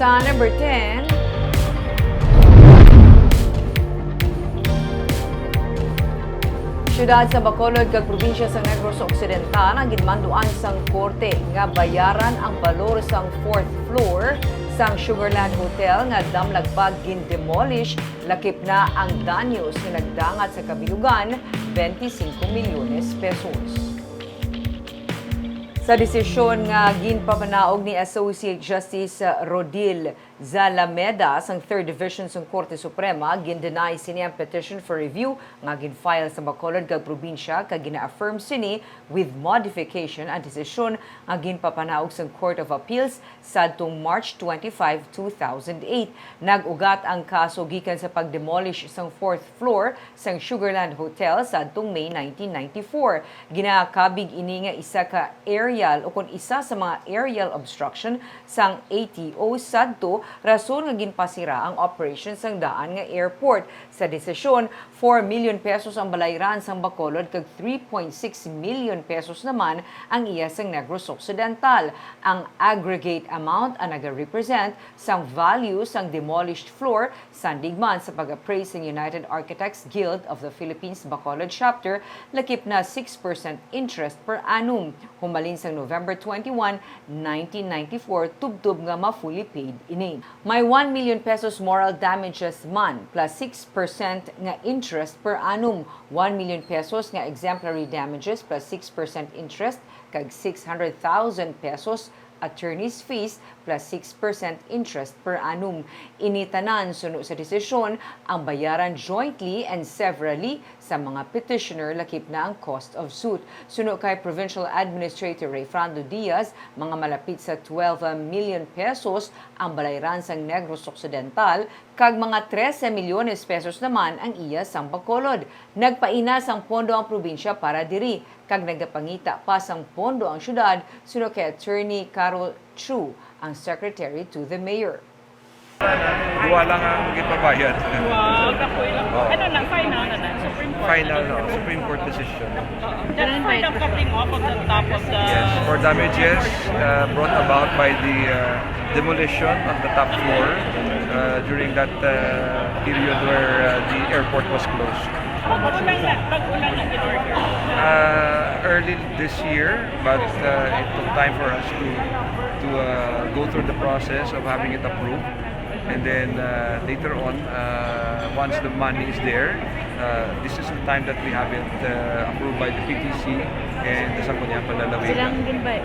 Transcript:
Sa number 10, siyudad sa Bacolod kag probinsya sa Negros Occidental ang ginmanduan sang korte nga bayaran ang balor sang 4th floor sang Sugarland Hotel nga damlagbag gin-demolish, lakip na ang danyos nga nagdangat sa kabilugan 25 milyones pesos. Sa desisyon nga ginpapanaog ni Associate Justice Rodil Zalameda sang 3rd Division sang Korte Suprema, gin-deny sini ang petition for review nga gin-file sa Bacolod kag probinsya kag gina-affirm sini with modification ang desisyon nga ginpapanaog sang Court of Appeals sadtong March 25, 2008. Nag-ugat ang kaso gikan sa pag-demolish sang 4th floor sang Sugarland Hotel sadtong May 1994. Ginakabig ini nga isa ka aerial o kung isa sa mga aerial obstruction sang ATO sadto rason nga ginpasira ang operation sang daan nga airport. Sa desisyon, 4 million pesos ang balayran sang Bacolod kag 3.6 million pesos naman ang iya sang Negros Occidental. Ang aggregate amount ang naga-represent sang value sang demolished floor sandigman sa pag-appraise ng United Architects Guild of the Philippines Bacolod Chapter, lakip na 6% interest per annum. Humalin sang November 21, 1994, tubtub nga ma-fully paid ini. May 1 million pesos moral damages man plus 6% nga interest per annum, 1 million pesos nga exemplary damages plus 6% interest kag 600,000 pesos attorney's fees plus 6% interest per annum. Initanan suno sa desisyon ang bayaran jointly and severally sa mga petitioner, lakip na ang cost of suit. Suno kay Provincial Administrator Rayfrando Diaz, mga malapit sa 12 million pesos ang balayran sang Negros Occidental kag mga 13 milyones pesos naman ang iya sang Bacolod. Nagpaina sang pondo ang probinsya para diri kag nagapangita pa sang pondo ang syudad suno kay Attorney Carol Chu, ang Secretary to the Mayor. Duwa lang ang gipabayad. Wow, kapoy lang. Ano na, final na na? Supreme Court? Final, no, Supreme Court decision. Just for the cutting off of the top of the... Yes, for damages brought about by the demolition on the top floor during that period where the airport was closed. Pag-ulan na in-order? Early this year, but it took time for us to go through the process of having it approved. And then later on, once the money is there, this is the time that we have it approved by the PTC and the Sangguniang Palalawig.